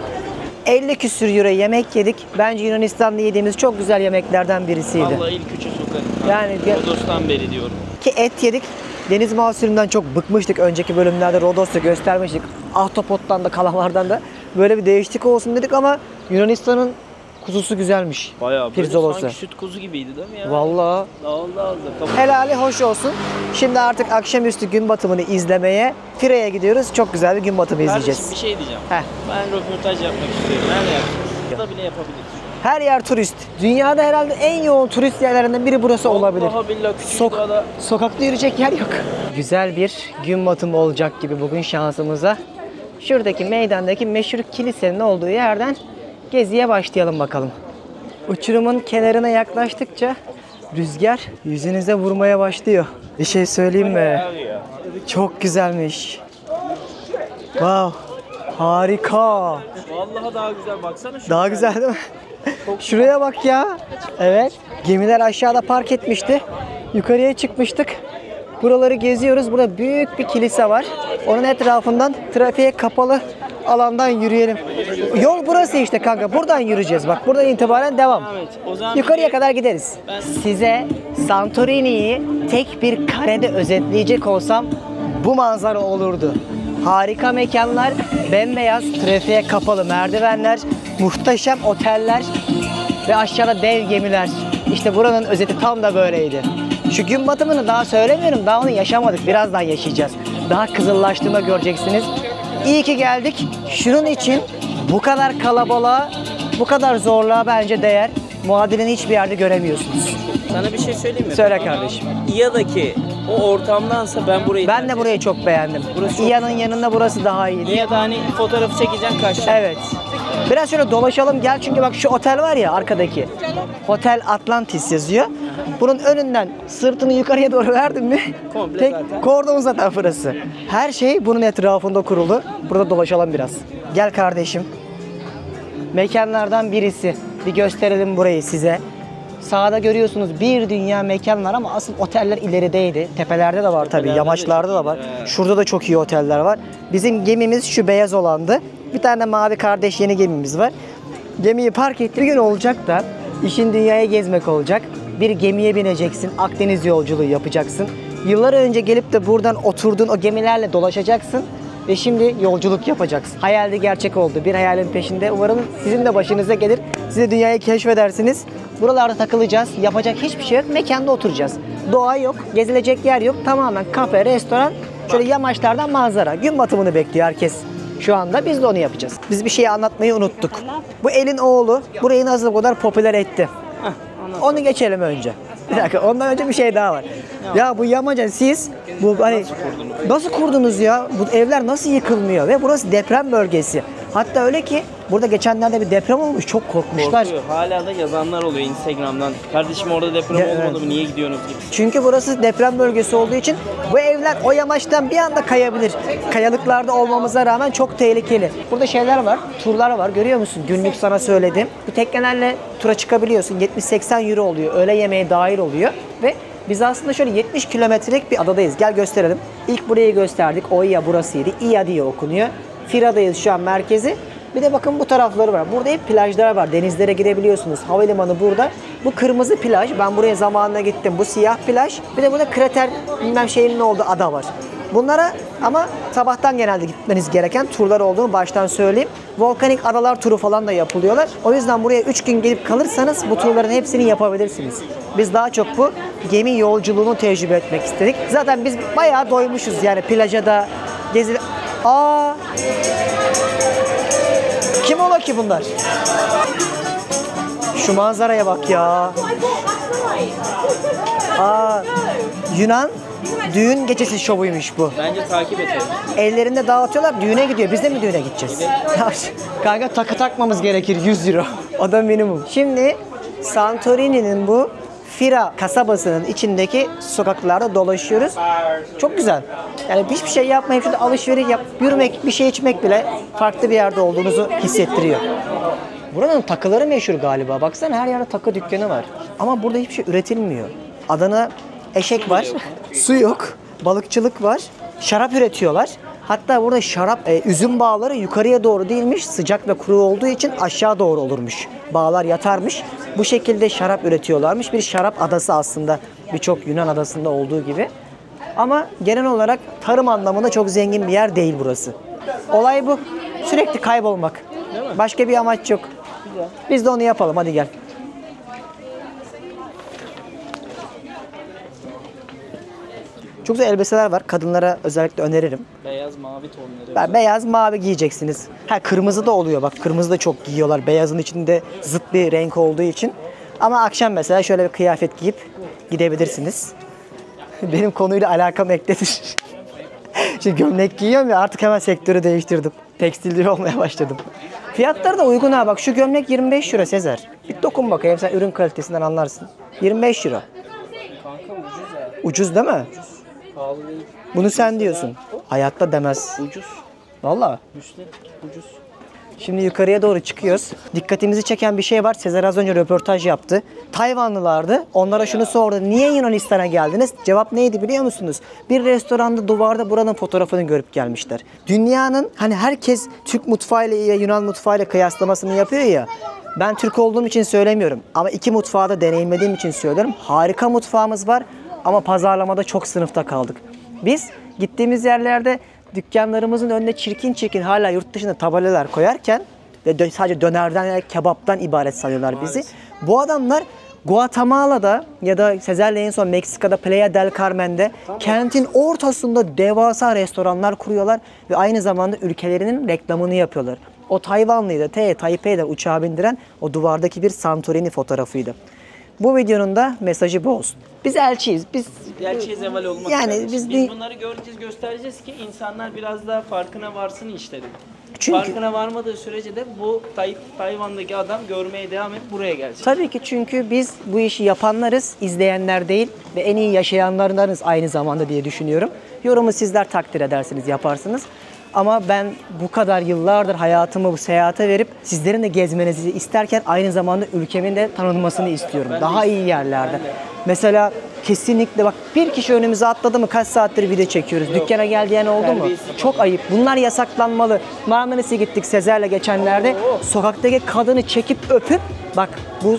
50 küsür euro yemek yedik. Bence Yunanistan'da yediğimiz çok güzel yemeklerden birisiydi. Vallahi ilk üçe sokarım. Yani Rodos'tan beri diyorum. ki et yedik. Deniz mahsulünden çok bıkmıştık. Önceki bölümlerde Rodos'ta göstermiştik. Ahtapot'tan da kalamardan da böyle bir değişiklik olsun dedik ama Yunanistan'ın kuzusu güzelmiş. Bayağı böyle Pirzolası. sanki süt kuzu gibiydi değil mi ya? Vallahi Dağıldı aldı. helali hoş olsun. Şimdi artık akşamüstü gün batımını izlemeye Fire'ye gidiyoruz. Çok güzel bir gün batımı Kardeşim izleyeceğiz. bir şey diyeceğim. Heh. Ben röportaj yapmak istiyorum. Nerede yapacağız? Burada bile yapabiliriz. Her yer turist. Dünyada herhalde en yoğun turist yerlerinden biri burası olabilir. Vallahi billahi küçük bir ada. Sokakta yürüyecek yer yok. Güzel bir gün batımı olacak gibi bugün şansımıza. Şuradaki meydandaki meşhur kilisenin olduğu yerden geziye başlayalım bakalım. Uçurumun kenarına yaklaştıkça rüzgar yüzünüze vurmaya başlıyor. Bir şey söyleyeyim mi? Çok güzelmiş. Wow. Harika. Vallahi daha güzel baksana şu. Daha güzel değil mi? Şuraya bak ya. Evet. Gemiler aşağıda park etmişti. Yukarıya çıkmıştık. Buraları geziyoruz. Burada büyük bir kilise var. Onun etrafından trafiğe kapalı alandan yürüyelim. Yol burası işte kanka. Buradan yürüyeceğiz. Bak buradan itibaren devam. Evet. O zaman Yukarıya kadar gideriz. Ben- Size Santorini'yi tek bir karede özetleyecek olsam bu manzara olurdu. Harika mekanlar, bembeyaz, trafiğe kapalı merdivenler, muhteşem oteller ve aşağıda dev gemiler. İşte buranın özeti tam da böyleydi. Şu gün batımını daha söylemiyorum, daha onu yaşamadık. Birazdan yaşayacağız. Daha kızıllaştığında göreceksiniz. İyi ki geldik. Şunun için bu kadar kalabalığa, bu kadar zorluğa bence değer. Muadilini hiçbir yerde göremiyorsunuz. Sana bir şey söyleyeyim mi? Söyle kardeşim. İya'daki o ortamdansa ben burayı Ben tercih de burayı çok beğendim. Burası çok İya'nın yanında burası daha iyiydi. İya'da hani fotoğrafı çekeceksin kaçacaksın. Evet. Biraz şöyle dolaşalım gel çünkü bak şu otel var ya arkadaki. Hotel Atlantis yazıyor. Bunun önünden sırtını yukarıya doğru verdin mi? Komple tek zaten. kordon zaten burası. Her şey bunun etrafında kurulu. Burada dolaşalım biraz. Gel kardeşim. Mekanlardan birisi. Bir gösterelim burayı size. Sağda görüyorsunuz bir dünya mekan var ama asıl oteller ilerideydi. Tepelerde de var tabii, Tepelerde de yamaçlarda çok da var. iyi. Şurada da çok iyi oteller var. Bizim gemimiz şu beyaz olandı. Bir tane mavi kardeş yeni gemimiz var. Gemiyi park etti. Bir gün olacak da işin dünyayı gezmek olacak. Bir gemiye bineceksin. Akdeniz yolculuğu yapacaksın. Yıllar önce gelip de buradan oturduğun o gemilerle dolaşacaksın. Ve şimdi yolculuk yapacaksın. Hayalde gerçek oldu. Bir hayalin peşinde. Umarım sizin de başınıza gelir. Siz de dünyayı keşfedersiniz. Buralarda takılacağız. Yapacak hiçbir şey yok. Mekanda oturacağız. Doğa yok. Gezilecek yer yok. Tamamen kafe, restoran. Şöyle yamaçlardan manzara. Gün batımını bekliyor herkes. Şu anda biz de onu yapacağız. Biz bir şeyi anlatmayı unuttuk. Bu elin oğlu burayı nasıl bu kadar popüler etti? Onu geçelim önce. Bir dakika, ondan önce bir şey daha var. Ya bu yamaca siz bu hani nasıl kurdunuz ya? Bu evler nasıl yıkılmıyor? Ve burası deprem bölgesi. Hatta öyle ki burada geçenlerde bir deprem olmuş. Çok korkmuşlar. Korkuyor. Hala da yazanlar oluyor Instagram'dan. Kardeşim orada deprem olmadı mı? Niye gidiyorsunuz gibi. Çünkü burası deprem bölgesi olduğu için bu evler o yamaçtan bir anda kayabilir. Kayalıklarda olmamıza rağmen çok tehlikeli. Burada şeyler var, turlar var. Görüyor musun? Günlük sana söyledim. Bu teknelerle tura çıkabiliyorsun. 70-80 euro oluyor. Öğle yemeği dahil oluyor. Ve biz aslında şöyle 70 kilometrelik bir adadayız. Gel gösterelim. İlk burayı gösterdik. Oia burasıydı. Ia diye okunuyor. Fira'dayız şu an merkezi. Bir de bakın bu tarafları var. Burada hep plajlar var. Denizlere girebiliyorsunuz. Havalimanı burada. Bu kırmızı plaj. Ben buraya zamanında gittim. Bu siyah plaj. Bir de burada krater bilmem şeyin ne olduğu ada var. Bunlara ama sabahtan genelde gitmeniz gereken turlar olduğunu baştan söyleyeyim. Volkanik adalar turu falan da yapılıyorlar. O yüzden buraya 3 gün gelip kalırsanız bu turların hepsini yapabilirsiniz. Biz daha çok bu gemi yolculuğunu tecrübe etmek istedik. Zaten biz bayağı doymuşuz yani plaja da gezi... Aa! Kim ola ki bunlar? Şu manzaraya bak ya. Aa, Yunan düğün gecesi şovuymuş bu. Bence takip edelim. Ellerinde dağıtıyorlar, düğüne gidiyor. Biz de mi düğüne gideceğiz? Kanka takı takmamız gerekir 100 euro. O da minimum. Şimdi Santorini'nin bu Fira kasabasının içindeki sokaklarda dolaşıyoruz. Çok güzel. Yani hiçbir şey yapmayıp şurada alışveriş yap, yürümek, bir şey içmek bile farklı bir yerde olduğunuzu hissettiriyor. Buranın takıları meşhur galiba. Baksana her yerde takı dükkanı var. Ama burada hiçbir şey üretilmiyor. Adana eşek var, su yok, balıkçılık var, şarap üretiyorlar. Hatta burada şarap, üzüm bağları yukarıya doğru değilmiş, sıcak ve kuru olduğu için aşağı doğru olurmuş. Bağlar yatarmış. Bu şekilde şarap üretiyorlarmış. Bir şarap adası aslında birçok Yunan adasında olduğu gibi. Ama genel olarak tarım anlamında çok zengin bir yer değil burası. Olay bu. Sürekli kaybolmak. Başka bir amaç yok. Biz de onu yapalım. Hadi gel. Çok güzel elbiseler var. Kadınlara özellikle öneririm. Beyaz mavi tonları. Beyaz mavi giyeceksiniz. Ha kırmızı da oluyor bak. Kırmızı da çok giyiyorlar. Beyazın içinde zıt bir renk olduğu için. Ama akşam mesela şöyle bir kıyafet giyip gidebilirsiniz. Benim konuyla alakam ekledir. Şimdi gömlek giyiyorum ya artık hemen sektörü değiştirdim. Tekstilci olmaya başladım. Fiyatları da uygun ha bak şu gömlek 25 euro Sezer. Bir dokun bakayım sen ürün kalitesinden anlarsın. 25 euro. Kanka ucuz ya. Ucuz değil mi? Pahalı değil. Bunu sen diyorsun. Hayatta demez. Ucuz. Vallahi. Üstüne ucuz. Şimdi yukarıya doğru çıkıyoruz. Dikkatimizi çeken bir şey var. Sezer az önce röportaj yaptı. Tayvanlılardı. Onlara şunu sordu. Niye Yunanistan'a geldiniz? Cevap neydi biliyor musunuz? Bir restoranda duvarda buranın fotoğrafını görüp gelmişler. Dünyanın hani herkes Türk mutfağıyla ya Yunan mutfağıyla kıyaslamasını yapıyor ya. Ben Türk olduğum için söylemiyorum. Ama iki mutfağı da deneyimlediğim için söylüyorum. Harika mutfağımız var. Ama pazarlamada çok sınıfta kaldık. Biz gittiğimiz yerlerde dükkanlarımızın önüne çirkin çirkin hala yurt dışında tabelalar koyarken ve sadece dönerden ya kebaptan ibaret sanıyorlar bizi. Bu adamlar Guatemala'da ya da Sezer'le en son Meksika'da Playa del Carmen'de kentin ortasında devasa restoranlar kuruyorlar ve aynı zamanda ülkelerinin reklamını yapıyorlar. O Tayvanlıyı da Taipei'den uçağa bindiren o duvardaki bir Santorini fotoğrafıydı. Bu videonun da mesajı bu olsun. Biz elçiyiz. Biz Elçiye zeval olmak yani kardeşim. biz Biz bunları göreceğiz, göstereceğiz ki insanlar biraz daha farkına varsın işlerin. Çünkü- Farkına varmadığı sürece de bu Tayvan'daki adam görmeye devam et buraya gelecek. tabii ki çünkü biz bu işi yapanlarız, izleyenler değil ve en iyi yaşayanlardanız aynı zamanda diye düşünüyorum. Yorumu sizler takdir edersiniz, yaparsınız. Ama ben bu kadar yıllardır hayatımı bu seyahate verip sizlerin de gezmenizi isterken aynı zamanda ülkemin de tanınmasını istiyorum. Daha iyi yerlerde. Mesela kesinlikle bak bir kişi önümüze atladı mı kaç saattir video çekiyoruz. Dükkana gel diyen oldu mu? Çok ayıp. Bunlar yasaklanmalı. Marmaris'e gittik Sezer'le geçenlerde. Sokaktaki kadını çekip öpüp bak bu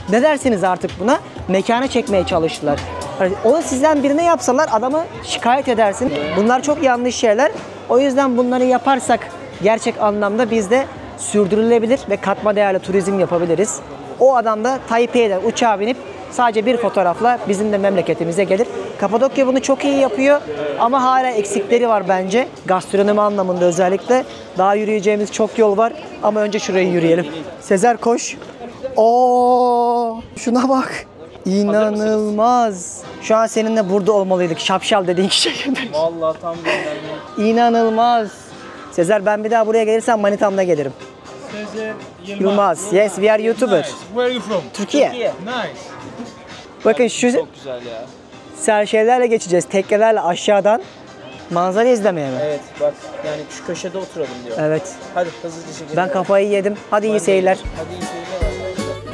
ne dersiniz artık buna? Mekana çekmeye çalıştılar. Yani onu sizden birine yapsalar adamı şikayet edersin. Bunlar çok yanlış şeyler. O yüzden bunları yaparsak gerçek anlamda biz de sürdürülebilir ve katma değerli turizm yapabiliriz. O adam da Taipei'den uçağa binip sadece bir fotoğrafla bizim de memleketimize gelir. Kapadokya bunu çok iyi yapıyor ama hala eksikleri var bence. Gastronomi anlamında özellikle. Daha yürüyeceğimiz çok yol var ama önce şurayı yürüyelim. Sezer koş. Oo, şuna bak. İnanılmaz. Şu an seninle burada olmalıydık. Şapşal dediğin kişi. Vallahi tam gönderme. İnanılmaz. Sezer ben bir daha buraya gelirsem manitamla gelirim. Sezer Yılmaz. Yes, we are YouTuber. Nice. Where are you from? Türkiye. Türkiye. Nice. Bakın şu Çok güzel ya. serşelerle geçeceğiz. Teknelerle aşağıdan manzara izlemeye mi? Evet bak yani şu köşede oturalım diyor. Evet. Hadi hızlıca şekilde. Ben kafayı yedim. Hadi iyi seyirler. Hadi iyi seyirler arkadaşlar.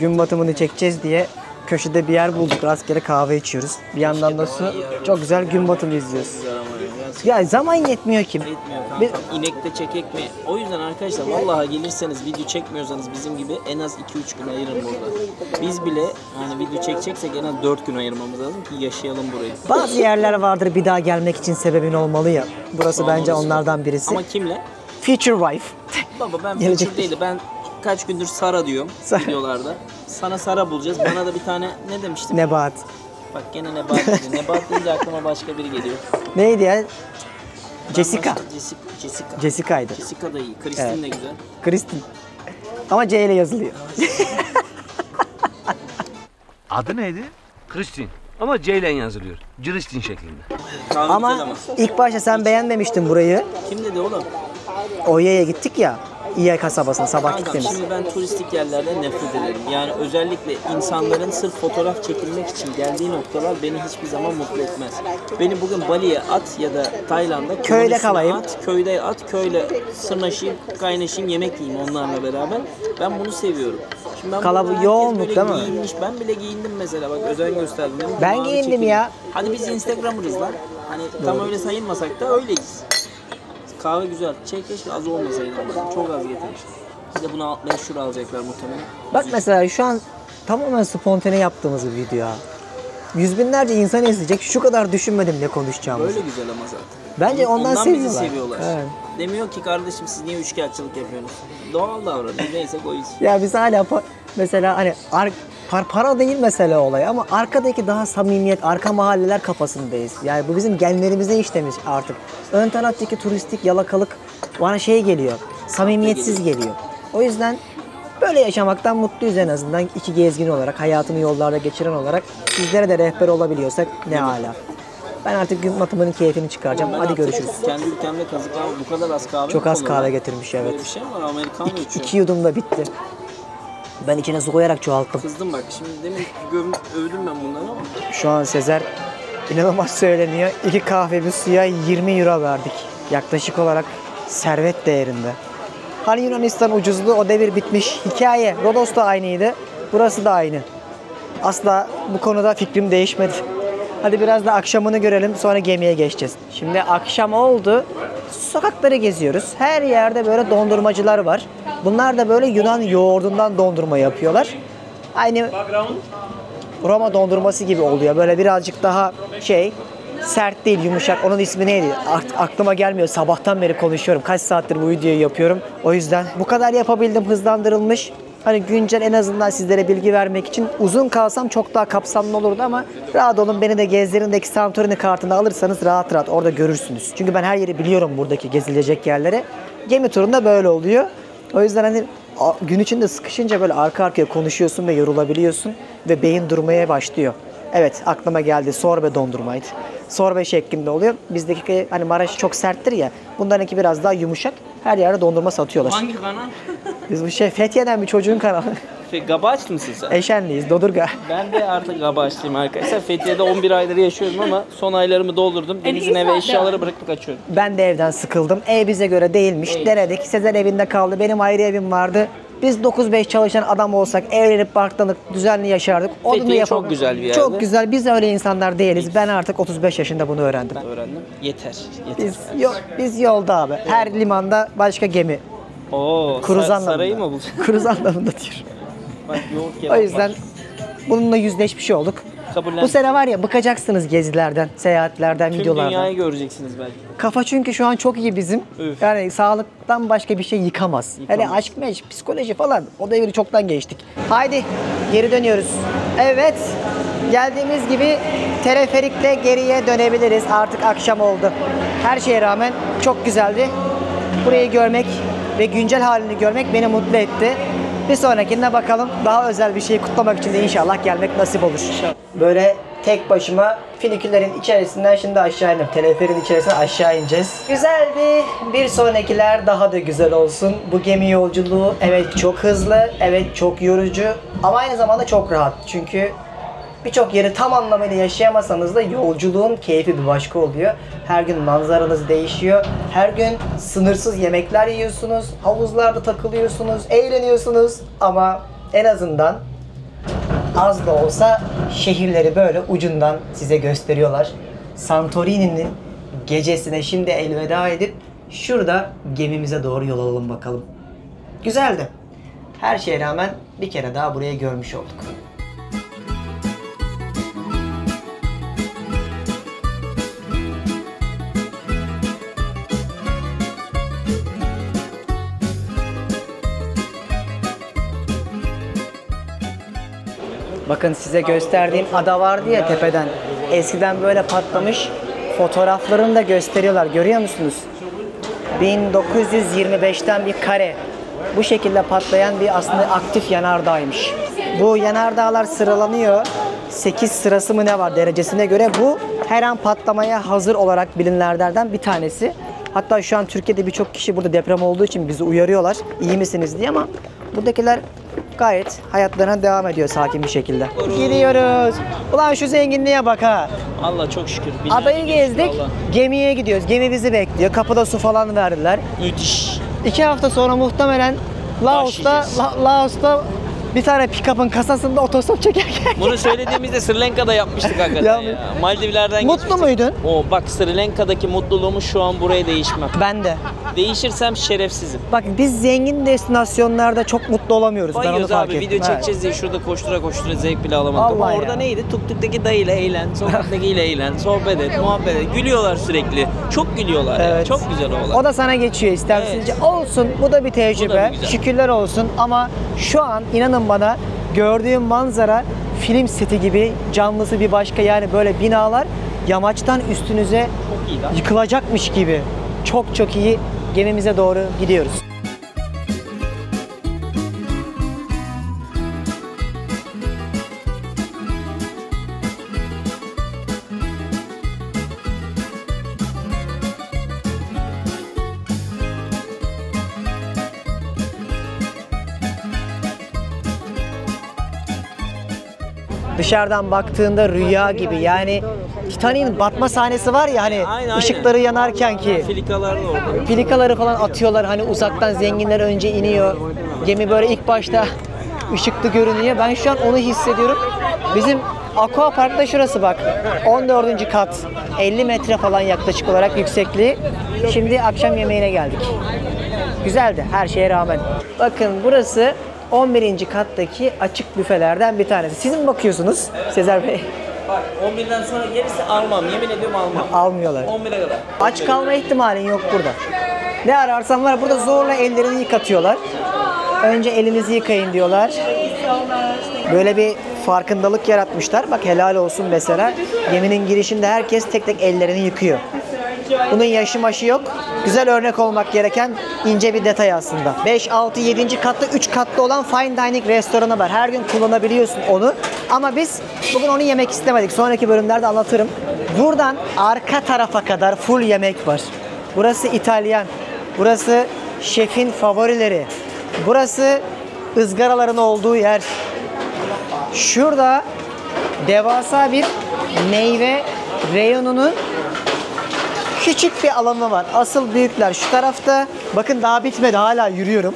Gün batımını çekeceğiz diye köşede bir yer bulduk. Rastgele kahve içiyoruz. Bir yandan da su. Çok güzel gün batımı izliyoruz. Ya zaman yetmiyor ki. Etmiyor kanka. İnek de çekek mi? O yüzden arkadaşlar vallahi gelirseniz video çekmiyorsanız bizim gibi en az 2-3 gün ayırın burada. Biz bile hani video çekeceksek en az 4 gün ayırmamız lazım ki yaşayalım burayı. Bazı yerler vardır bir daha gelmek için sebebin olmalı ya. Burası bence onlardan birisi. Ama kimle? Future Wife. Baba ben Gelecek fikir değil. Ben kaç gündür Sara diyorum videolarda. Sana Sara bulacağız. Bana da bir tane ne demiştim? Nebahat. Bak gene Nebahat dedi. Nebahat deyince aklıma başka biri geliyor. Neydi ya? Jessica. Jessica. Jessica'ydı. Jessica da iyi. Kristin Evet. de güzel. Kristin. Ama C ile yazılıyor. Adı neydi? Kristin. Ama C ile yazılıyor. Kristin şeklinde. Kahve Ama güzel ama. ilk başta sen beğenmemiştin burayı. Kim dedi oğlum? Oya'ya gittik ya. İyi kasabasına sabah Kankam, gittiğimiz. şimdi ben turistik yerlerden nefret ederim. Yani özellikle insanların sırf fotoğraf çekilmek için geldiği noktalar beni hiçbir zaman mutlu etmez. Beni bugün Bali'ye at ya da Tayland'a Köyde kumun üstüne kalayım. At, köyde at, köyle sırnaşayım, kaynaşayım, yemek yiyeyim onlarla beraber. Ben bunu seviyorum. Şimdi ben Kalabalık, burada herkes yoğunluk böyle değil mi? giyinmiş. Ben bile giyindim mesela bak özen gösterdim. Dedim ki, Ben mavi giyindim çekelim. ya. Hadi biz Instagram'ırız lan. Hani tam öyle sayılmasak da öyleyiz. Kahve güzel. Çek keşke az olmasaydı ama çok az getirmiştim. Bir de bunu meşhur alacaklar muhtemelen. Bak mesela şu an tamamen spontane yaptığımız bir video ha. Yüz binlerce insan izleyecek. Şu kadar düşünmedim ne konuşacağımızı. Böyle güzel ama zaten. Bence ondan bizi seviyorlar. seviyorlar. Evet. Demiyor ki kardeşim siz niye üçkağıtçılık yapıyorsunuz? Doğal davranın. Neyse koyuz. Ya biz hala mesela hani para değil mesele olay ama arkadaki daha samimiyet, arka mahalleler kafasındayız. Yani bu bizim genlerimize işlemiş artık. Ön taraftaki turistik yalakalık bana şey geliyor, samimiyetsiz geliyor. O yüzden böyle yaşamaktan mutluyuz en azından. İki gezgin olarak, hayatını yollarda geçiren olarak sizlere de rehber olabiliyorsak ne hala. Ben artık gün batımının keyfini çıkaracağım. Ben Hadi artık görüşürüz. Kendi ülkemde kazıklama bu kadar az kahve Çok mi az konur kahve lan? getirmiş, evet. Böyle bir şey mi var? Amerikan mı içiyor? İki yudum da bitti. Ben içine su koyarak çoğalttım. Kızdım bak şimdi demin övdüm ben bunları ama. Şu an Sezer inanılmaz söyleniyor. 2 kahve bir suya 20 euro verdik. Yaklaşık olarak servet değerinde. Hani Yunanistan ucuzlu o devir bitmiş. Hikaye. Rodos da aynıydı. Burası da aynı. Asla bu konuda fikrim değişmedi. Hadi biraz da akşamını görelim sonra gemiye geçeceğiz. Şimdi akşam oldu. Sokakları geziyoruz. Her yerde böyle dondurmacılar var. Bunlar da böyle Yunan yoğurdundan dondurma yapıyorlar. Aynı Roma dondurması gibi oluyor. Böyle birazcık daha sert değil, yumuşak. Onun ismi neydi? Aklıma gelmiyor. Sabahtan beri konuşuyorum. Kaç saattir bu videoyu yapıyorum. O yüzden bu kadar yapabildim. Hızlandırılmış. Hani güncel en azından sizlere bilgi vermek için uzun kalsam çok daha kapsamlı olurdu ama rahat olun beni de gezlerindeki Santorini kartını alırsanız rahat rahat orada görürsünüz. Çünkü ben her yeri biliyorum buradaki gezilecek yerleri. Gemi turunda böyle oluyor. O yüzden hani gün içinde sıkışınca böyle arka arkaya konuşuyorsun ve yorulabiliyorsun ve beyin durmaya başlıyor. Evet, aklıma geldi. Sorbe dondurmaydı. Sorbe şeklinde oluyor. Bizdeki hani Maraş çok serttir ya. Bunlarınki biraz daha yumuşak. Her yerde dondurma satıyorlar. Hangi kanal? Biz bu Fethiye'den bir çocuğun kanalı. Gabaç mısın sen? Eşenliyiz, Dodurga. Ben de artık Gabaçlıyım arkadaşlar. Fethiye'de 11 aydır yaşıyorum ama son aylarımı doldurdum. Deniz'in eve eşyaları bırakıp kaçıyorum. Ben de evden sıkıldım. Ev bize göre değilmiş. Denedik. Sezer evinde kaldı. Benim ayrı evim vardı. Biz 9-5 çalışan adam olsak evlenip barklanıp düzenli yaşardık. Fethiye çok güzel bir yerde. Çok güzel. Biz öyle insanlar değiliz. Ben artık 35 yaşında bunu öğrendim. Öğrendim. Yeter. Yeter. Biz yolda abi. Her limanda başka gemi. Oo, Kruz anlamında. sarayı mı buldun? Kruz anlamında diyor. Bak yoğurt O kebap yüzden var. bununla yüzleşmiş olduk. Kabullen. Bu sene var ya bıkacaksınız gezilerden, seyahatlerden, Tüm videolardan. dünyayı göreceksiniz belki. Kafa çünkü şu an çok iyi bizim. Üf. Yani sağlıktan başka bir şey yıkamaz. Hele aşk meşk, psikoloji falan o devri çoktan geçtik. Haydi geri dönüyoruz. Evet geldiğimiz gibi teleferikle geriye dönebiliriz. Artık akşam oldu. Her şeye rağmen çok güzeldi. Burayı görmek ve güncel halini görmek beni mutlu etti. Bir sonrakinde bakalım daha özel bir şeyi kutlamak için de inşallah gelmek nasip olur. Böyle tek başıma finiküllerin içerisinden şimdi aşağı indim. Teleferin içerisine aşağı ineceğiz. Güzeldi. Bir sonrakiler daha da güzel olsun. Bu gemi yolculuğu evet çok hızlı, evet çok yorucu ama aynı zamanda çok rahat. Çünkü birçok yeri tam anlamıyla yaşayamasanız da yolculuğun keyfi bir başka oluyor. Her gün manzaranız değişiyor. Her gün sınırsız yemekler yiyorsunuz. Havuzlarda takılıyorsunuz, eğleniyorsunuz. Ama en azından az da olsa şehirleri böyle ucundan size gösteriyorlar. Santorini'nin gecesine şimdi elveda edip şurada gemimize doğru yol alalım bakalım. Güzeldi. Her şeye rağmen bir kere daha burayı görmüş olduk. Bakın size gösterdiğim ada vardı ya tepeden. Eskiden böyle patlamış. Fotoğraflarını da gösteriyorlar. Görüyor musunuz? 1925'ten bir kare. Bu şekilde patlayan bir aslında aktif yanardağymış. Bu yanardağlar sıralanıyor. 8 sırası mı ne var derecesine göre. Bu her an patlamaya hazır olarak bilinenlerden bir tanesi. Hatta şu an Türkiye'de birçok kişi burada deprem olduğu için bizi uyarıyorlar. İyi misiniz diye ama buradakiler gayet hayatlarına devam ediyor sakin bir şekilde. Gidiyoruz. Ulan şu zenginliğe bak ha. Allah çok şükür. Adayı gezdik. Gemiye gidiyoruz. Gemi bizi bekliyor. Kapıda su falan verdiler. Müthiş. 2 hafta sonra muhtemelen Laos'ta bir tane pick-up'ın kasasında otostop çekerken. Bunu söylediğimizde Sri Lanka'da yapmıştık hakikaten ya. Maldivler'den Mutlu geçmiştik. muydun? O bak Sri Lanka'daki mutluluğumu şu an buraya değişmem. Ben de. Değişirsem şerefsizim. Bak biz zengin destinasyonlarda çok mutlu olamıyoruz. Ben onu Bayıyoruz fark abi ettim. video Evet. çekeceğiz diye şurada koştura koştura zevk bile alamadık. Ama Vallahi orada ya. neydi? Tuktuktaki dayıyla eğlen, sokaktakiyle eğlen, sohbet et, muhabbet et. Gülüyorlar sürekli. Çok gülüyorlar ya. Evet. Çok güzel oğlan. O da sana geçiyor istemsizce. Olsun bu da bir tecrübe. Bu da bir güzel. Şükürler olsun ama şu an inanın bana gördüğüm manzara film seti gibi canlısı bir başka yani böyle binalar yamaçtan üstünüze Çok iyi lan. yıkılacakmış gibi. Çok çok iyi gemimize doğru gidiyoruz. Dışarıdan baktığında rüya gibi yani Titanic'in batma sahnesi var ya hani Aynen, ışıkları yanarken ki Filikalar da orada. filikaları falan atıyorlar hani uzaktan zenginler önce iniyor. Gemi böyle ilk başta ışıklı görünüyor. Ben şu an onu hissediyorum. Bizim Aqua Park'ta şurası bak. 14. kat. 50 metre falan yaklaşık olarak yüksekliği. Şimdi akşam yemeğine geldik. Güzeldi her şeye rağmen. Bakın burası 11. kattaki açık büfelerden bir tanesi. Siz mi bakıyorsunuz Sezer Bey? Bak 11'den sonra gerisi almam. Yemin ediyorum almam. Almıyorlar. 11'e kadar. Aç kalma ihtimalin yok burada. Ne ararsan var. Burada zorla ellerini yıkatıyorlar. Önce elinizi yıkayın diyorlar. Böyle bir farkındalık yaratmışlar. Bak helal olsun mesela. Geminin girişinde herkes tek tek ellerini yıkıyor. Bunun yaşı maşı yok. Güzel örnek olmak gereken ince bir detay aslında. 5, 6, 7. katta 3 katlı olan fine dining restoranı var. Her gün kullanabiliyorsun onu. Ama biz bugün onu yemek istemedik. Sonraki bölümlerde anlatırım. Buradan arka tarafa kadar full yemek var. Burası İtalyan. Burası şefin favorileri. Burası ızgaraların olduğu yer. Şurada devasa bir meyve reyonunun küçük bir alanı var. Asıl büyükler şu tarafta. Bakın daha bitmedi, hala yürüyorum.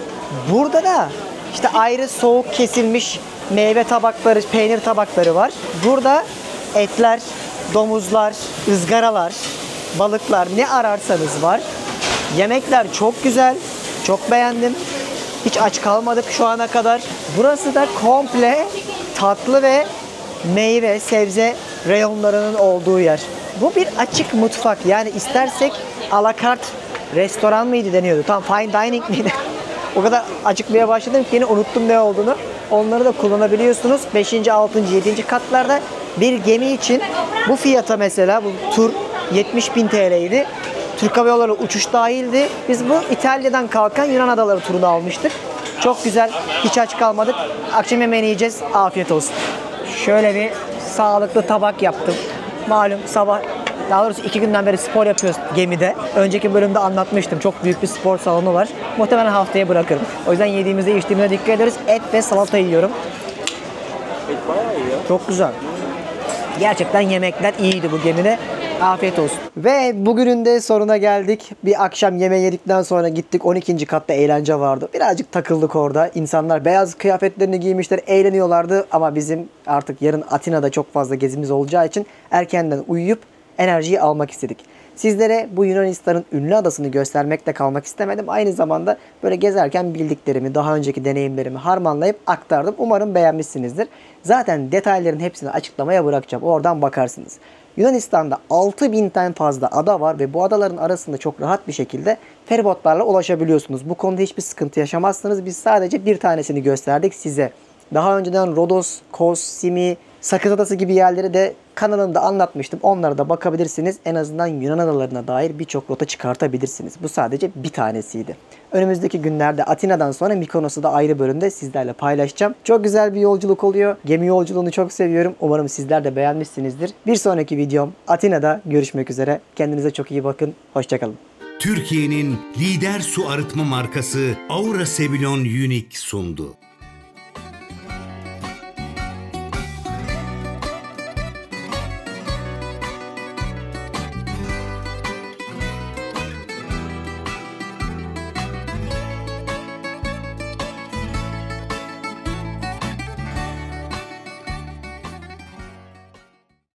Burada da işte ayrı soğuk kesilmiş meyve tabakları, peynir tabakları var. Burada etler, domuzlar, ızgaralar, balıklar, ne ararsanız var. Yemekler çok güzel. Çok beğendim. Hiç aç kalmadık şu ana kadar. Burası da komple tatlı ve meyve, sebze reyonlarının olduğu yer. Bu bir açık mutfak. Yani istersek a la carte restoran mıydı deniyordu. Tam fine dining miydi? O kadar acıkmaya başladım ki yine unuttum ne olduğunu. Onları da kullanabiliyorsunuz. 5. 6. 7. katlarda bir gemi için bu fiyata mesela bu tur 70.000 TL'ydi. Türk Hava Yolları uçuş dahildi. Biz bu İtalya'dan kalkan Yunan adaları turunu almıştık. Çok güzel. Hiç aç kalmadık. Akşam yemeğini yiyeceğiz. Afiyet olsun. Şöyle bir sağlıklı tabak yaptım. Malum sabah, daha doğrusu 2 günden beri spor yapıyoruz gemide. Önceki bölümde anlatmıştım. Çok büyük bir spor salonu var. Muhtemelen haftaya bırakırım. O yüzden yediğimizde içtiğimize dikkat ederiz. Et ve salata yiyorum. Et bayağı iyi ya. Çok güzel. Gerçekten yemekler iyiydi bu gemide. Afiyet olsun. Ve bugünün de sonuna geldik. Bir akşam yemeği yedikten sonra gittik. 12. katta eğlence vardı. Birazcık takıldık orada. İnsanlar beyaz kıyafetlerini giymişler, eğleniyorlardı. Ama bizim artık yarın Atina'da çok fazla gezimiz olacağı için erkenden uyuyup enerjiyi almak istedik. Sizlere bu Yunanistan'ın ünlü adasını göstermekle kalmak istemedim. Aynı zamanda böyle gezerken bildiklerimi, daha önceki deneyimlerimi harmanlayıp aktardım. Umarım beğenmişsinizdir. Zaten detayların hepsini açıklamaya bırakacağım. Oradan bakarsınız. Yunanistan'da 6000'den fazla ada var ve bu adaların arasında çok rahat bir şekilde feribotlarla ulaşabiliyorsunuz. Bu konuda hiçbir sıkıntı yaşamazsınız. Biz sadece bir tanesini gösterdik size. Daha önceden Rodos, Kos, Simi, Sakız Adası gibi yerleri de kanalımda anlatmıştım. Onlara da bakabilirsiniz. En azından Yunan adalarına dair birçok rota çıkartabilirsiniz. Bu sadece bir tanesiydi. Önümüzdeki günlerde Atina'dan sonra Mikonos'u da ayrı bölümde sizlerle paylaşacağım. Çok güzel bir yolculuk oluyor. Gemi yolculuğunu çok seviyorum. Umarım sizler de beğenmişsinizdir. Bir sonraki videom Atina'da görüşmek üzere. Kendinize çok iyi bakın. Hoşçakalın. Türkiye'nin lider su arıtma markası Aura Sebilon Unique sundu.